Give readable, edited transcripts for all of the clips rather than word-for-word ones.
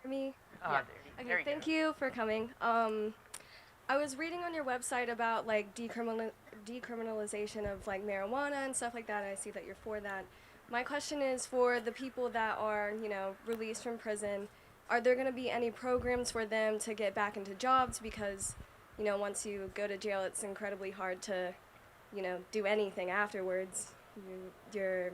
me? Yeah. Okay, There you thank go. you for coming. I was reading on your website about like decriminalization of like marijuana and stuff like that. And I see that you're for that. My question is for the people that are, released from prison, are there going to be any programs for them to get back into jobs? Because, once you go to jail, it's incredibly hard to, do anything afterwards. You're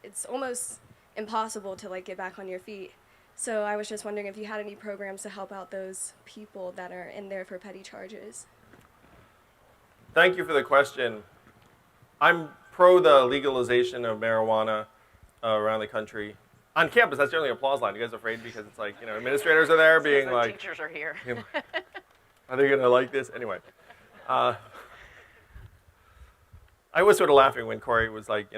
it's almost impossible to like get back on your feet. So I was just wondering if you had any programs to help out those people that are in there for petty charges. Thank you for the question. I'm pro the legalization of marijuana around the country. On campus, that's generally an applause line. You guys afraid because it's like, administrators are there being The like, teachers are here. are they going to like this? Anyway. I was sort of laughing when Corey was like,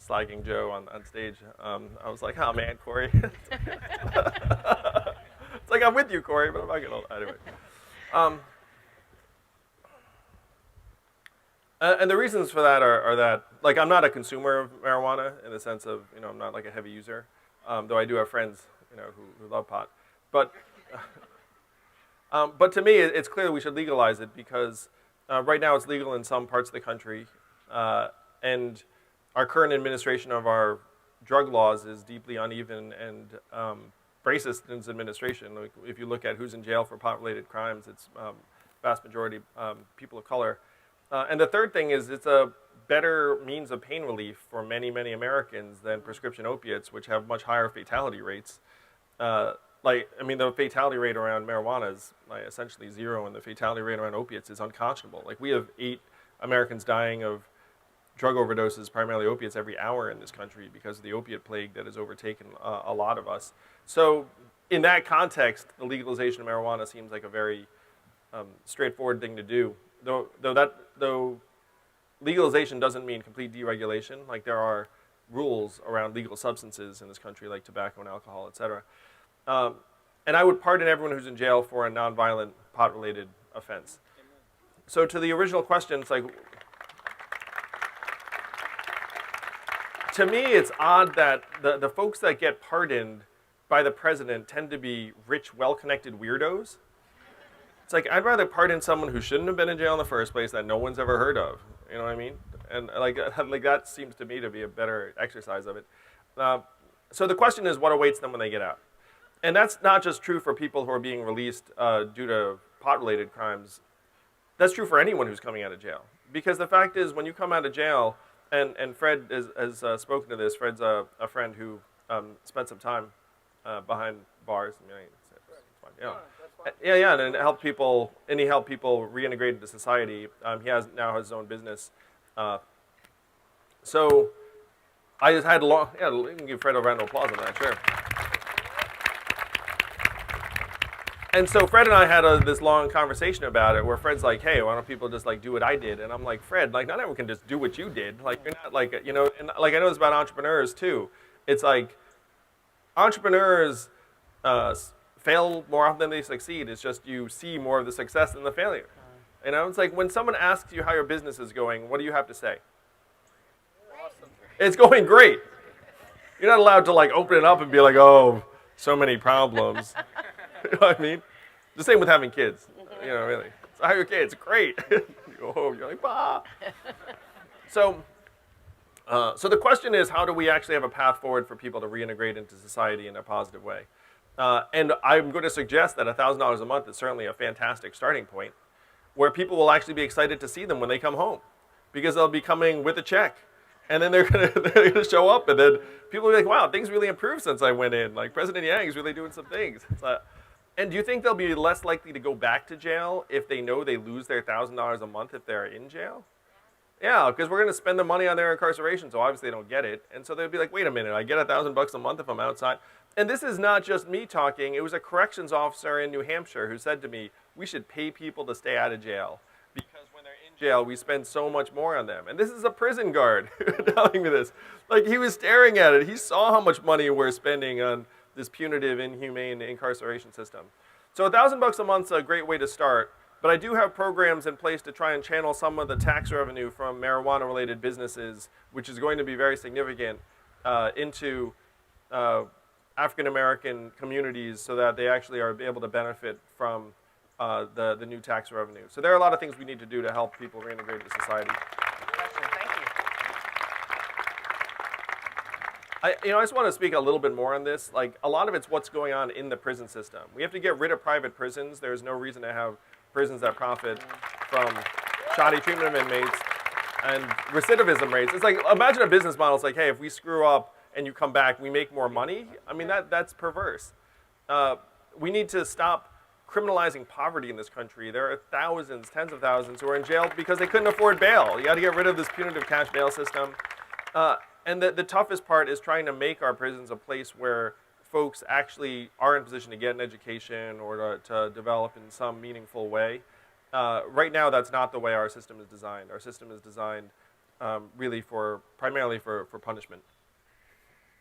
slagging Joe on stage. I was like, oh man, Corey. It's like, I'm with you, Corey, but I'm not going to, anyway. And the reasons for that are that, like, I'm not a consumer of marijuana in the sense of, I'm not like a heavy user, though I do have friends, who love pot. But to me, it's clear that we should legalize it because right now it's legal in some parts of the country, and our current administration of our drug laws is deeply uneven and racist in its administration. Like, if you look at who's in jail for pot-related crimes, it's vast majority people of color. And the third thing is it's a better means of pain relief for many, many Americans than prescription opiates, which have much higher fatality rates. The fatality rate around marijuana is essentially zero, and the fatality rate around opiates is unconscionable. Like, we have 8 Americans dying of drug overdoses, primarily opiates, every hour in this country because of the opiate plague that has overtaken a lot of us. So in that context, the legalization of marijuana seems like a very straightforward thing to do. Though legalization doesn't mean complete deregulation. Like, there are rules around legal substances in this country, like tobacco and alcohol, et cetera. And I would pardon everyone who's in jail for a nonviolent pot-related offense. So to the original question, it's like, to me, it's odd that the folks that get pardoned by the president tend to be rich, well-connected weirdos. It's like, I'd rather pardon someone who shouldn't have been in jail in the first place that no one's ever heard of. You know what I mean? And like that seems to me to be a better exercise of it. So the question is, what awaits them when they get out? And that's not just true for people who are being released due to pot-related crimes. That's true for anyone who's coming out of jail. Because the fact is, when you come out of jail, and Fred has spoken to this. Fred's a friend who spent some time behind bars. It's fine. Yeah, and helped people. And he helped people reintegrate into society. He now has his own business. So I just had a long. Yeah, we can give Fred a round of applause on that, sure. And so Fred and I had this long conversation about it, where Fred's like, "Hey, why don't people just like do what I did?" And I'm like, "Fred, like not everyone can just do what you did. Like you're not like and like I know this about entrepreneurs too. It's like entrepreneurs fail more often than they succeed. It's just you see more of the success than the failure. It's like when someone asks you how your business is going, what do you have to say? Awesome. It's going great. You're not allowed to like open it up and be like, "Oh, so many problems." You know what I mean? The same with having kids. Really. So how are your kids? Great. You're like, bah. So the question is, how do we actually have a path forward for people to reintegrate into society in a positive way? And I'm going to suggest that $1,000 a month is certainly a fantastic starting point, where people will actually be excited to see them when they come home, because they'll be coming with a check. And then they're gonna show up, and then people will be like, "Wow, things really improved since I went in. Like President Yang's really doing some things." And do you think they'll be less likely to go back to jail if they know they lose their $1,000 a month if they're in jail? Yeah, because we're going to spend the money on their incarceration, so obviously they don't get it. And so they'd be like, "Wait a minute, I get $1,000 a month if I'm outside." And this is not just me talking. It was a corrections officer in New Hampshire who said to me, "We should pay people to stay out of jail because when they're in jail, we spend so much more on them." And this is a prison guard telling me this. Like, he was staring at it. He saw how much money we're spending on this punitive, inhumane incarceration system. So $1,000 a month is a great way to start. But I do have programs in place to try and channel some of the tax revenue from marijuana-related businesses, which is going to be very significant, into African American communities so that they actually are able to benefit from the new tax revenue. So there are a lot of things we need to do to help people reintegrate into society. Question. Thank you. I just want to speak a little bit more on this. Like, a lot of it's what's going on in the prison system. We have to get rid of private prisons. There's no reason to have prisons that profit from shoddy treatment of inmates and recidivism rates. It's like, imagine a business model. It's like, hey, if we screw up and you come back, we make more money. I mean, that's perverse. We need to stop criminalizing poverty in this country. There are thousands, tens of thousands who are in jail because they couldn't afford bail. You got to get rid of this punitive cash bail system. And the toughest part is trying to make our prisons a place where folks actually are in position to get an education or to develop in some meaningful way. Right now, that's not the way our system is designed. Our system is designed really primarily for punishment.